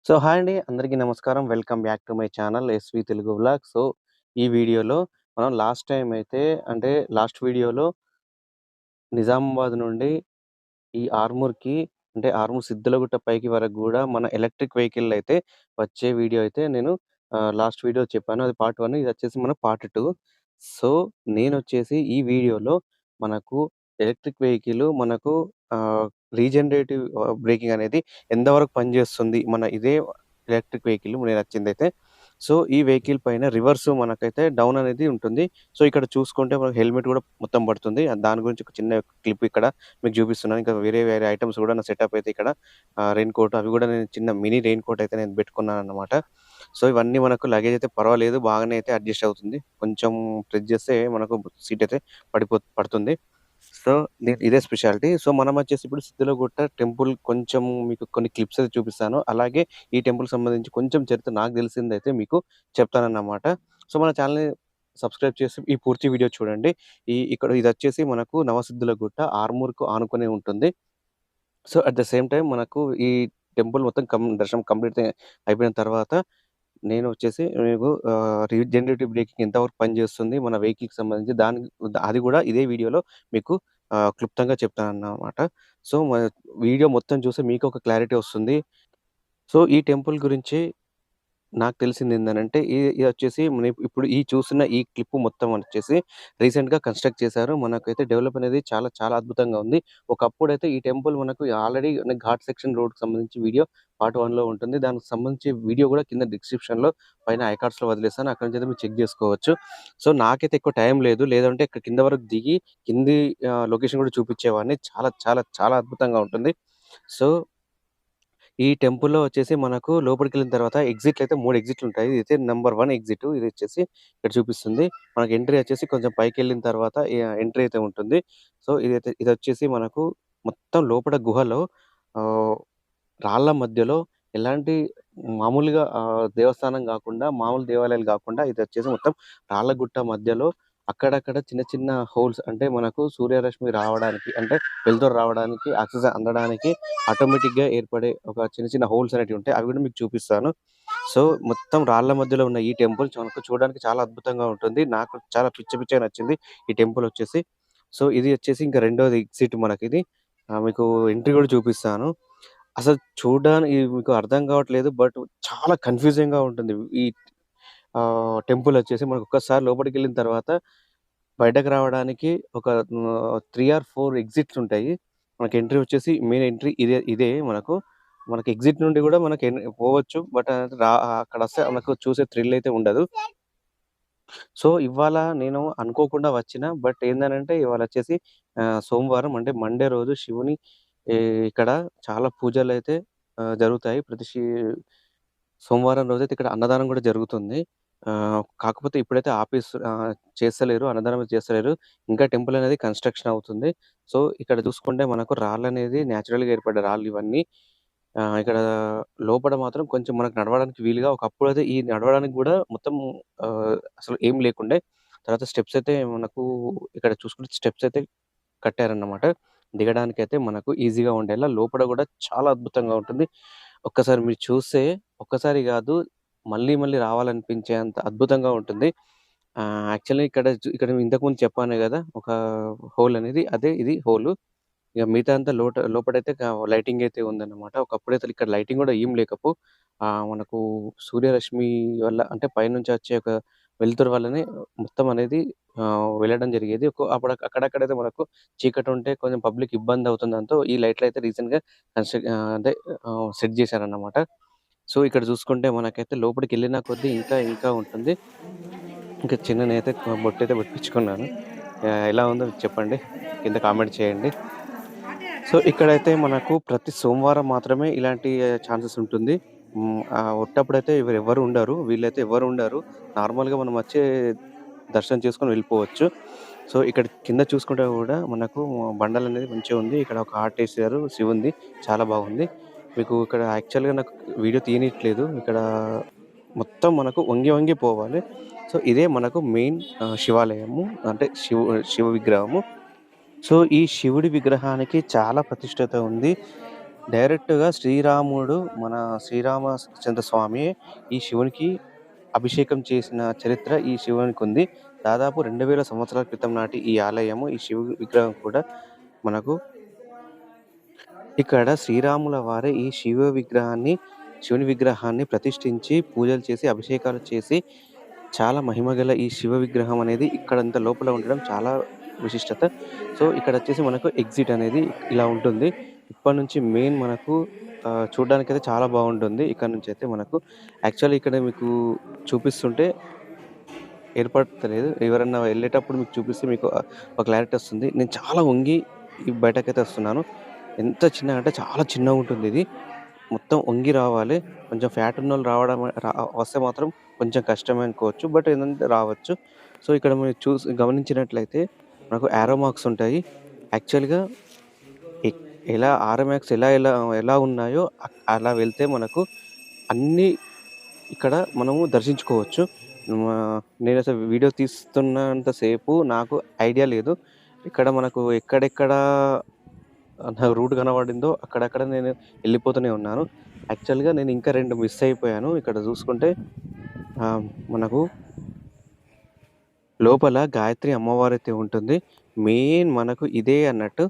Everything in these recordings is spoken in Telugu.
సో హాయ్ అండి. అందరికీ నమస్కారం. Welcome back to my channel SV Telugu vlog. So ఈ వీడియోలో మనం లాస్ట్ టైమ్ అయితే అంటే లాస్ట్ వీడియోలో నిజామాబాద్ నుండి ఈ ఆర్మూర్‌కి అంటే ఆర్మూర్ సిద్ధలగుట్ట పైకి వరకు గూడా మన ఎలక్ట్రిక్ వెహికల్ అయితే వచ్చే వీడియో అయితే నేను లాస్ట్ వీడియో చెప్పాను. అది పార్ట్ 1 ఇదొచ్చేసి మన పార్ట్ 2. సో నేనొచ్చేసి ఈ వీడియోలో మనకు ఎలక్ట్రిక్ వెహికల్ మనకు ఆహ్, రీజనరేటివ్ బ్రేకింగ్ అనేది ఎంతవరకు పనిచేస్తుంది. మన ఇదే ఎలక్ట్రిక్ వెహికల్ నేనొచ్చిందైతే. సో ఈ వెహికల్ పైన రివర్స్ మనకైతే డౌన్ అనేది ఉంటుంది. సో ఇక్కడ చూసుకుంటే మనకు హెల్మెట్ గూడా మొత్తం పడుతుంది. దాని గురించి ఒక చిన్న క్లిప్ ఇక్కడ మీకు చూపిస్తున్నాను. ఇంకా వేరే వేరే ఐటెమ్స్ గూడా నా సెటప్ అయితే ఇక్కడ రెయిన్ కోట్ అవి గూడా నేను చిన్న మినీ రెయిన్ కోట్ అయితే నేను పెట్టుకున్నానన్నమాట. సో ఇవన్నీ మనకు లగేజ్ అయితే పర్వాలేదు. బాగానే అయితే అడ్జస్ట్ అవుతుంది. కొంచెం ప్రెస్ చేస్తే మనకు సీట్ అయితే పడుతుంది. సో ఇదే స్పెషాలిటీ. సో మనమొచ్చేసి ఇప్పుడు సిద్దిలగుట్ట టెంపుల్ కొంచెం మీకు కొన్ని క్లిప్స్ అయితే చూపిస్తాను. అలాగే ఈ టెంపుల్‌కి సంబంధించి కొంచెం చరిత్ర నాకు తెలిసిందైతే మీకు చెప్తానన్నమాట. సో మన ఛానెల్‌ని సబ్స్క్రైబ్ చేసి ఈ పూర్తి వీడియో చూడండి. ఇక్కడ ఇదొచ్చేసి మనకు నవసిద్ధుల గుట్ట ఆర్మూర్‌కు ఆనుకునే ఉంటుంది. So at the same time మనకు ఈ టెంపుల్ మొత్తం దర్శనం కంప్లీట్ అయిపోయిన తర్వాత నేనొచ్చేసి మీకు రీజనరేటివ్ బ్రేకింగ్ ఎంతవరకు పనిచేస్తుంది మన వెహికల్‌కి సంబంధించి అది గూడా ఇదే వీడియోలో మీకు క్లుప్తంగా చెప్తానన్నమాట. సో వీడియో మొత్తం చూస్తే మీకు ఒక క్లారిటీ వస్తుంది. సో ఈ టెంపుల్ గురించి నాకు తెలిసిందేందనంటే ఇదొచ్చేసి మనం ఇప్పుడు చూస్తున్న ఈ క్లిప్ మొత్తం వచ్చేసి రీసెంట్‌గా కన్‌స్ట్రక్ట్ చేశారు. మనకైతే డెవలప్ అనేది చాలా చాలా అద్భుతంగా ఉంది. ఒకప్పుడైతే ఈ టెంపుల్ మనకు ఆల్రెడీ ఘాట్ సెక్షన్ రోడ్‌కి సంబంధించి వీడియో పార్ట్ 1లో ఉంటుంది. దానికి సంబంధించి వీడియో గూడా కింద డిస్క్రిప్షన్‌లో పైన ఐ కార్డ్స్‌లో వదిలేస్తాను. అక్కడి నుంచి అయితే మీరు చెక్ జేసుకోవచ్చు. సో నాకైతే ఎక్కువ టైం లేదు. లేదంటే ఇక్కడ కింద వరకు దిగి కింది లొకేషన్ గూడా చూపించేవాడిని. చాలా చాలా చాలా అద్భుతంగా ఉంటుంది. సో ఈ టెంపుల్‌లో వచ్చేసి మనకు లోపలికెళ్ళిన తర్వాత ఎగ్జిట్‌లయితే 3 ఎగ్జిట్‌లుంటాయి. ఇదైతే నంబర్ 1 ఎగ్జిట్ ఇదొచ్చేసి ఇక్కడ చూపిస్తుంది. మనకి ఎంట్రీ వచ్చేసి కొంచెం పైకెళ్ళిన తర్వాత ఎంట్రీ అయితే ఉంటుంది. సో ఇదొచ్చేసి మనకు మొత్తం లోపట గుహలో ఆహ్, రాళ్ళ మధ్యలో ఎలాంటి మామూలుగా దేవస్థానం గాకుండా, మామూలు దేవాలయాలు గాకుండా ఇదొచ్చేసి మొత్తం రాళ్ళ గుట్ట మధ్యలో అక్కడక్కడ చిన్న చిన్న హోల్స్ అంటే మనకు సూర్యరశ్మి రావడానికి అంటే వెలుతురు రావడానికి, ఆక్సిజన్ అందడానికి ఆటోమేటిక్‌గా ఏర్పడే ఒక చిన్న చిన్న హోల్స్ అనేటివి ఉంటాయి. అవి కూడా మీకు చూపిస్తాను. సో, మొత్తం రాళ్ళ మధ్యలో ఉన్న ఈ టెంపుల్ మనకు చూడడానికి చాలా అద్భుతంగా ఉంటుంది. నాకు చాలా పిచ్చగా నచ్చింది ఈ టెంపుల్ వచ్చేసి. సో, ఇది వచ్చేసి ఇంకా రెండోది ఎగ్జిట్ మనకిది. మీకు ఎంట్రీ కూడా చూపిస్తాను. అసలు మీకు అర్థం కావట్లేదు. బట్ చాలా కన్‌ఫ్యూజింగ్‌గా ఉంటుంది. ఈ టెంపుల్ వచ్చేసి మనకు ఒక్కసారి లోపలికెళ్ళిన తర్వాత బయటకు రావడానికి ఒక 3 ఆర్ 4 ఎగ్జిట్స్ ఉంటాయి. మనకి ఎంట్రీ వచ్చేసి మెయిన్ ఎంట్రీ ఇదే మనకు. మనకి ఎగ్జిట్ నుండి గూడా మనకి పోవచ్చు. బట్ అక్కడొస్తే మనకు చూసే థ్రిల్ అయితే ఉండదు. సో, ఇవాళ నేను అనుకోకుండా వచ్చిన. బట్ ఏందనంటే ఇవాళొచ్చేసి సోమవారం అంటే మండే రోజు శివుని ఇక్కడ చాలా పూజలైతే జరుగుతాయి. సోమవారం రోజైతే ఇక్కడ అన్నదానం గూడా జరుగుతుంది. కాకపోతే ఇప్పుడైతే చేస్తలేరు. అన్నదానం చేస్తలేరు. ఇంకా టెంపుల్ అనేది కన్‌స్ట్రక్షన్ అవుతుంది. సో, ఇక్కడ చూసుకుంటే మనకు రాళ్ళనేది నేచురల్‌గా ఏర్పడ్డ రాళ్ళు ఇవన్నీ. ఇక్కడ లోపట మాత్రం కొంచెం మనకు నడవడానికి వీలుగా ఒకప్పుడైతే ఈ నడవడానికి గూడా మొత్తం అసలు ఏం లేకుండే. తర్వాత స్టెప్స్ అయితే మనకు ఇక్కడ చూసుకుంటే స్టెప్స్ అయితే కట్టారన్నమాట. దిగడానికైతే మనకు ఈజీగా ఉండేలా. లోపల గూడా చాలా అద్భుతంగా ఉంటుంది. ఒక్కసారి మీరు చూస్తే ఒక్కసారి గాదు మళ్ళీ మళ్ళీ రావాలనిపించేంత అద్భుతంగా ఉంటుంది. యాక్చువల్లీ ఇక్కడ ఇంతకుముందు చెప్పాను గదా! ఒక హోల్ అనేది ఇది హోలు. ఇగ మిగతా అంతా లోపటైతే లైటింగ్ అయితే ఉందన్నమాట. ఒకప్పుడైతే ఇక్కడ లైటింగ్ గూడా ఏం మనకు సూర్యరశ్మి వల్ల అంటే పైనుంచి వచ్చే ఒక వెలుతురు వల్లనే మొత్తం అనేది వెళ్ళడం జరిగేది. అక్కడక్కడైతే మనకు చీకటుంటే కొంచెం పబ్లిక్ ఇబ్బందవుతుంది దాంతో ఈ లైట్‌లయితే రీసెంట్‌గా అంటే సెట్ జేశారన్నమాట. సో, ఇక్కడ చూసుకుంటే మనకైతే లోపలికెళ్ళిన కొద్దీ ఇంకా ఇంకా ఉంటుంది. ఇంకా చిన్న నేనైతే బొట్టైతే పెట్టించుకున్నాను. ఎలా ఉందో చెప్పండి. కింద కామెంట్ చేయండి. సో, ఇక్కడైతే మనకు ప్రతి సోమవారం మాత్రమే ఇలాంటి ఛాన్సెస్ ఉంటుంది. ఉట్టప్పుడైతే ఎవరు ఉండరు. వీళ్ళైతే ఎవరు ఉండరు. నార్మల్‌గా మనం దర్శనం చేసుకొని వెళ్ళిపోవచ్చు. సో, ఇక్కడ కింద చూసుకుంటే గూడా మనకు బండలనేది మంచిగా ఉంది. ఇక్కడ ఒక హార్ట్ ఏసారు శివునిది. చాలా బాగుంది. మీకు ఇక్కడ యాక్చువల్‌గా నాకు వీడియో తీయనీయట్లేదు. ఇక్కడ మొత్తం మనకు వంగి వంగి పోవాలి. సో, ఇదే మనకు మెయిన్ శివాలయము. అంటే శివ విగ్రహము. సో, ఈ శివుడి విగ్రహానికి చాలా ప్రతిష్టత ఉంది. డైరెక్ట్‌గా శ్రీరాముడు మన శ్రీరామచంద్ర స్వామి ఈ శివునికి అభిషేకం చేసిన చరిత్ర ఈ శివునికుంది. దాదాపు 2000 సంవత్సరాల క్రితం నాటి ఈ ఆలయము, ఈ శివుడి విగ్రహం కూడా మనకు ఇక్కడ శ్రీరాముల వారే ఈ శివుని విగ్రహాన్ని ప్రతిష్ఠించి, పూజలు చేసి, అభిషేకాలు చేసి, చాలా మహిమగల ఈ శివ విగ్రహం అనేది ఇక్కడంత లోపల ఉండడం చాలా విశిష్టత. సో, ఇక్కడొచ్చేసి మనకు ఎగ్జిట్ అనేది ఇలా ఉంటుంది. ఇప్పటి నుంచి మెయిన్ మనకు చూడ్డానికైతే చాలా బావుంటుంది. ఇక్కడ నుంచయితే మనకు యాక్చువల్లీ ఇక్కడ మీకు చూపిస్తుంటే ఏర్పడతలేదు. ఎవరన్నా ఎళ్ళేటప్పుడు మీకు చూపిస్తే మీకు ఒక క్లారిటీ వస్తుంది. నేను చాలా వంగి ఈ బయటకైతే వస్తున్నాను. ఎంత చిన్నగంటే చాలా చిన్నగుంటుందిది. మొత్తం వంగి రావాలి. కొంచెం ఫ్యాట్ ఉన్నోళ్ళు వస్తే మాత్రం కొంచెం కష్టమే అనుకోవచ్చు. బట్ ఏందంటే రావచ్చు. సో, ఇక్కడ మీరు గమనించినట్లయితే మనకు యారో మార్క్స్ ఉంటాయి. యాక్చువల్‌గా ఎ ఎలా ఆరో మార్క్స్ ఎలా ఎలా ఎలా ఉన్నాయో అలా వెళ్తే మనకు అన్నీ ఇక్కడ మనము దర్శించుకోవచ్చు. నేనసలు వీడియో తీస్తున్నంత సేపు నాకు ఐడియా లేదు. ఇక్కడ మనకు ఎక్కడెక్కడ నాకు రూట్ కనపడిందో అక్కడక్కడ నేను ఎళ్ళిపోతూనే ఉన్నాను. యాక్చువల్‌గా నేను ఇంకా 2 మిస్ అయిపోయాను. ఇక్కడ చూసుకుంటే మనకు లోపల గాయత్రి అమ్మవారైతే ఉంటుంది. మెయిన్ మనకు ఇదే అన్నట్టు.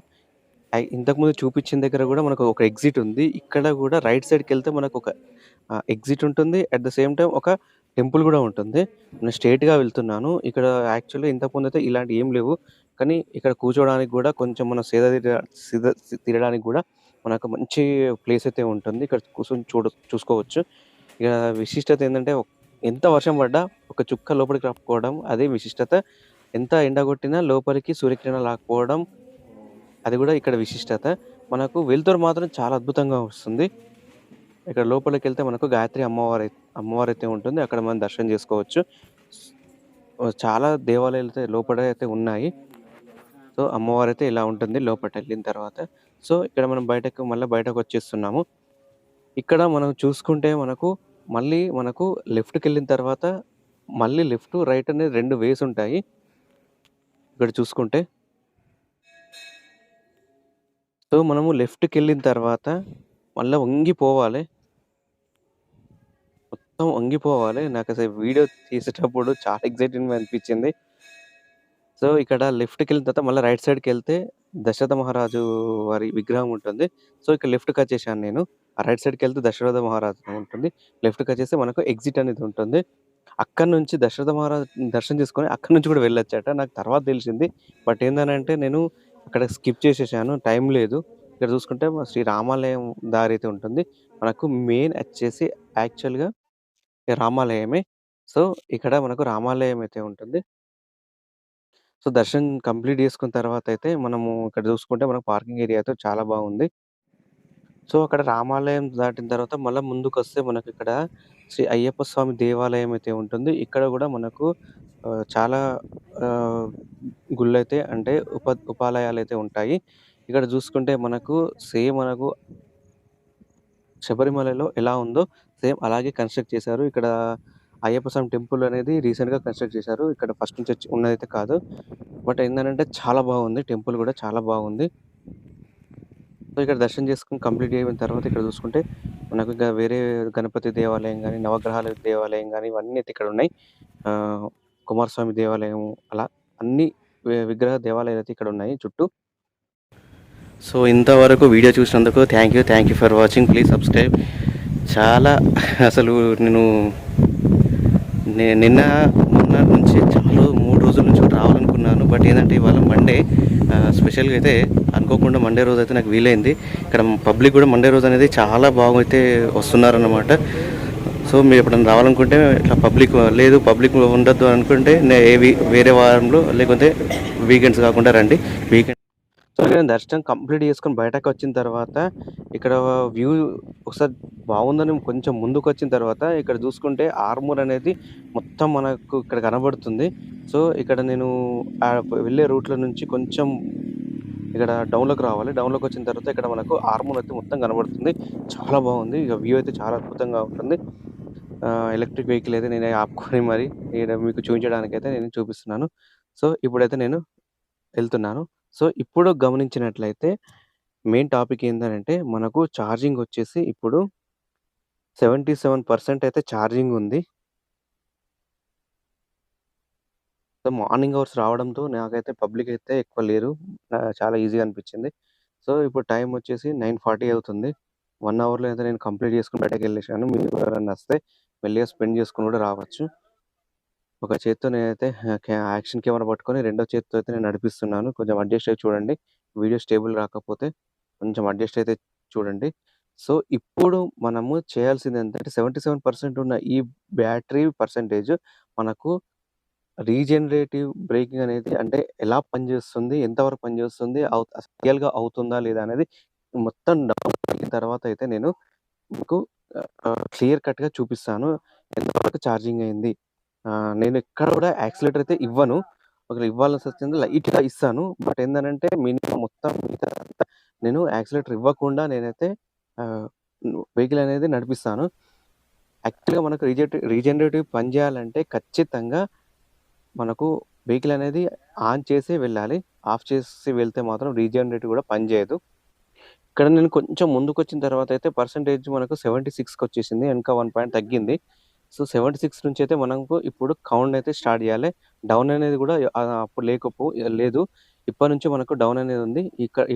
ఇంతకుముందు చూపించిన దగ్గర గూడా మనకు ఒక ఎగ్జిట్ ఉంది. ఇక్కడ గూడా రైట్ సైడ్‌కెళ్తే మనకొక ఎగ్జిట్ ఉంటుంది. అట్ ద సేమ్ టైమ్ ఒక టెంపుల్ గూడా ఉంటుంది. నేను స్ట్రెయిట్‌గా వెళ్తున్నాను. ఇక్కడ యాక్చువల్‌గా ఇంతకుముందయితే ఇలాంటియి ఏం లేవు. కానీ ఇక్కడ కూర్చోవడానికి గూడా కొంచెం మనం సిద తిరగడానికి గూడా మనకు మంచి ప్లేస్ అయితే ఉంటుంది. ఇక్కడ కూర్చొని చూసుకోవచ్చు. ఇక విశిష్టత ఏందంటే ఎంత వర్షం పడ్డా ఒక చుక్క లోపలికి రాకపోవడం అదే విశిష్టత. ఎంత ఎండ కొట్టినా లోపలికి సూర్యకిరణాలు రాకపోవడం అది గూడా ఇక్కడ విశిష్టత. మనకు వెలుతురు మాత్రం చాలా అద్భుతంగా వస్తుంది. ఇక్కడ లోపలికెళ్తే మనకు గాయత్రి అమ్మవారైతే ఉంటుంది. అక్కడ మనం దర్శనం చేసుకోవచ్చు. చాలా దేవాలయాలైతే లోపట అయితే ఉన్నాయి. సో, అమ్మవారైతే ఇలా ఉంటుంది లోపటెళ్ళిన తర్వాత. సో, ఇక్కడ మనం మళ్ళా బయటకొచ్చేస్తున్నాము. ఇక్కడ మనం చూసుకుంటే మనకు లెఫ్ట్‌కెళ్ళిన తర్వాత మళ్ళీ లెఫ్ట్, రైట్ అనేది 2 వేస్ ఉంటాయి. ఇక్కడ చూసుకుంటే. సో, మనము లెఫ్ట్‌కెళ్ళిన తర్వాత మళ్ళా వంగిపోవాలి. మొత్తం వంగిపోవాలి. నాకసలు వీడియో తీసేటప్పుడు చాలా ఎక్సైటింగ్‌గా అనిపించింది. సో, ఇక్కడ లెఫ్ట్‌కెళ్ళిన తర్వాత మళ్ళా రైట్ సైడ్‌కెళ్తే దశరథ మహారాజు వారి విగ్రహం ఉంటుంది. సో, ఇక్కడ లెఫ్ట్‌కొచ్చేసాను నేను. రైట్ సైడ్‌కెళ్తే దశరథ మహారాజు ఉంటుంది. లెఫ్ట్‌కొచ్చేస్తే మనకు ఎగ్జిట్ అనేది ఉంటుంది. అక్కడి నుంచి దశరథ మహారాజు దర్శనం చేసుకొని అక్కడి నుంచి కూడా వెళ్ళొచ్చట. నాకు తర్వాత తెలిసింది. బట్ ఏందనంటే నేను అక్కడ స్కిప్ చేసేసాను. టైం లేదు. ఇక్కడ చూసుకుంటే శ్రీ రామాలయం దారైతే ఉంటుంది. మనకు మెయిన్ వచ్చేసి యాక్చువల్‌గా రామాలయమే. సో, ఇక్కడ మనకు రామాలయం అయితే ఉంటుంది. సో, దర్శనం కంప్లీట్ చేసుకున్న తర్వాతయితే మనము ఇక్కడ చూసుకుంటే మనకు పార్కింగ్ ఏరియా అయితే చాలా బాగుంది. సో, అక్కడ రామాలయం దాటిన తర్వాత మళ్ళా ముందుకొస్తే మనకిక్కడ శ్రీ అయ్యప్ప స్వామి దేవాలయం అయితే ఉంటుంది. ఇక్కడ గూడా మనకు చాలా ఆహ్, గుళ్ళైతే అంటే ఉపాలయాలైతే ఉంటాయి. ఇక్కడ చూసుకుంటే మనకు శబరిమలలో ఎలా ఉందో సేమ్ అలాగే కన్‌స్ట్రక్ట్ చేశారు. ఇక్కడ అయ్యప్ప స్వామి టెంపుల్ అనేది రీసెంట్‌గా కన్‌స్ట్రక్ట్ చేశారు. ఇక్కడ ఫస్ట్ నుంచి ఉన్నదైతే కాదు. బట్ ఏందనంటే చాలా బాగుంది. టెంపుల్ గూడా చాలా బాగుంది. సో, ఇక్కడ దర్శనం చేసుకొని కంప్లీట్ అయిపోయిన తర్వాత ఇక్కడ చూసుకుంటే మనకు ఇంకా వేరే గణపతి దేవాలయం గాని, నవగ్రహాల దేవాలయం గాని ఇవన్నీ అయితే ఇక్కడున్నాయి. కుమారస్వామి దేవాలయం అలా అన్ని విగ్రహ దేవాలయాలైతే ఇక్కడున్నాయి చుట్టూ. సో, ఇంతవరకు వీడియో చూసినందుకు thank you for watching. Please subscribe. చాలా అసలు నేను నిన్న మొన్న నుంచి 3 రోజుల నుంచి కూడా రావాలనుకున్నాను. బట్ ఏందంటే ఇవాళ మండే స్పెషల్‌గా అయితే అనుకోకుండా మండే రోజైతే నాకు వీలైంది. ఇక్కడ పబ్లిక్ కూడా మండే రోజు అనేది చాలా బాగైతే వస్తున్నారన్నమాట. సో, మీరు ఎప్పుడైనా రావాలనుకుంటే ఇట్లా పబ్లిక్ ఉండొద్దు అనుకుంటే వేరే వారంలో లేకపోతే వీకెండ్స్ కాకుండా రండి. సో, ఇక్కడ దర్శనం కంప్లీట్ చేసుకొని బయటకొచ్చిన తర్వాత ఇక్కడ వ్యూ ఒకసారి బాగుందని కొంచెం ముందుకొచ్చిన తర్వాత ఇక్కడ చూసుకుంటే ఆర్మూర్ అనేది మొత్తం మనకు ఇక్కడ కనబడుతుంది. సో, ఇక్కడ నేను వెళ్ళే రూట్‌లో నుంచి కొంచెం ఇక్కడ డౌన్‌లోకి రావాలి. డౌన్‌లోకొచ్చిన తర్వాత ఇక్కడ మనకు ఆర్మూర్ అయితే మొత్తం కనబడుతుంది. చాలా బాగుంది. ఇక వ్యూ అయితే చాలా అద్భుతంగా ఉంటుంది. ఎలక్ట్రిక్ వెహికల్ అయితే నేనే ఆపుకొని మరి ఈడ మీకు చూపించడానికైతే నేను చూపిస్తున్నాను. సో, ఇప్పుడైతే నేను ఎళ్తున్నాను. సో, ఇప్పుడు గమనించినట్లయితే మెయిన్ టాపిక్ ఏందనంటే మనకు ఛార్జింగ్ వచ్చేసి ఇప్పుడు 77% అయితే ఛార్జింగ్ ఉంది. సో, మార్నింగ్ అవర్స్ రావడంతో నాకైతే పబ్లిక్ అయితే ఎక్కువ లేరు. చాలా ఈజీగా అనిపించింది. సో, ఇప్పుడు టైమ్ వచ్చేసి 9:40 అవుతుంది. 1 అవర్‌లో అయితే నేను కంప్లీట్ చేసుకొని బయటకెళ్ళేసాను. మీరు ఎవరైనా వస్తే మెల్లిగా స్పెండ్ చేసుకొని కూడా రావచ్చు. ఒక చేత్తో నేనైతే యాక్షన్ కెమెరా పట్టుకొని రెండో చేత్తో అయితే నేను నడిపిస్తున్నాను. కొంచెం అడ్జస్ట్ అయ్యి చూడండి. వీడియో స్టేబుల్ రాకపోతే కొంచెం అడ్జస్ట్ అయితే చూడండి. సో, ఇప్పుడు మనము చేయాల్సిందేంటంటే 77% ఉన్న ఈ బ్యాటరీ పర్సెంటేజ్ మనకు రీజనరేటివ్ బ్రేకింగ్ అనేది అంటే ఎలా పనిచేస్తుంది? ఎంతవరకు పనిచేస్తుంది? రియల్‌గా అవుతుందా? లేదా? అనేది మొత్తం డౌట్ అయిన తర్వాత అయితే నేను మీకు క్లియర్ కట్‌గా చూపిస్తాను. ఎంతవరకు ఛార్జింగ్ అయింది. నేను ఎక్కడ కూడా యాక్సిలరేటర్ అయితే ఇవ్వను. ఒకవేళ ఇవ్వాల్సొచ్చింది లైట్‌గా ఇస్తాను. బట్ ఏందనంటే మినిమమ్ మొత్తం మిగతాదంతా నేను యాక్సిలరేటర్ ఇవ్వకుండా నేనైతే ఆహ్, వెహికల్ అనేది నడిపిస్తాను. యాక్చువల్‌గా మనకు రీజనరేటివ్ పని చేయాలంటే ఖచ్చితంగా మనకు వెహికల్ అనేది ఆన్ చేసే వెళ్ళాలి. ఆఫ్ చేసి వెళ్తే మాత్రం రీజనరేటర్ కూడా పనిచేయదు. ఇక్కడ నేను కొంచెం ముందుకొచ్చిన తర్వాత అయితే పర్సెంటేజ్ మనకు 76కొచ్చేసింది. ఇంకా 1 పాయింట్ తగ్గింది. సో, 76 నుంచి అయితే మనకు ఇప్పుడు కౌంట్ అయితే స్టార్ట్ చేయాలి. డౌన్ అనేది కూడా అప్పుడు లేదు. ఇప్పటి నుంచి మనకు డౌన్ అనేది ఉంది.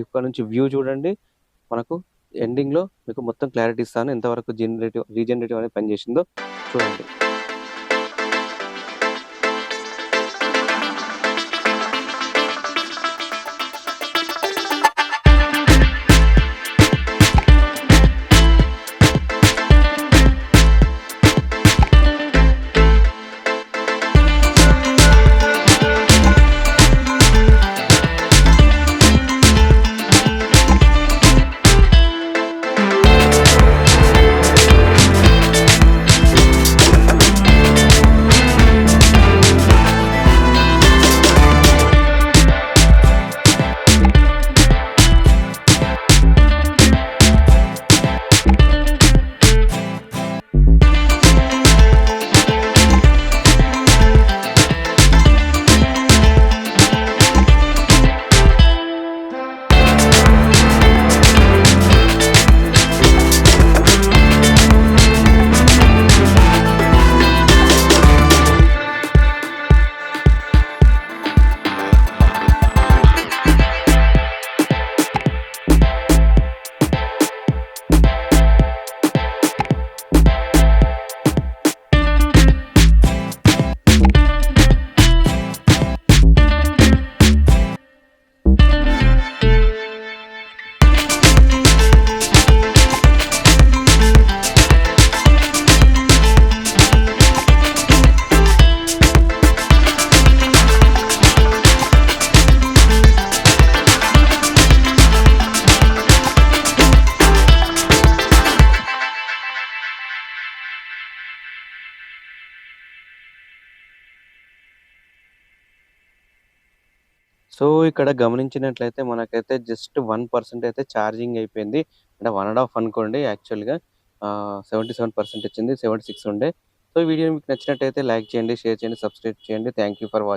ఇక్కడ నుంచి వ్యూ చూడండి. మనకు ఎండింగ్‌లో మీకు మొత్తం క్లారిటీ ఇస్తాను. ఎంతవరకు రీజనరేటివ్ అనేది పనిచేసిందో చూడండి. సో, ఇక్కడ గమనించినట్లయితే మనకైతే జస్ట్ 1% అయితే ఛార్జింగ్ అయిపోయింది. అంటే 1 ½ అనుకోండి యాక్చువల్‌గా. 77% వచ్చింది. 76 ఉండే. సో, ఈ వీడియో మీకు నచ్చినట్టయితే లైక్ చేయండి, షేర్ చేయండి, సబ్స్క్రైబ్ చేయండి. Thank you for watching.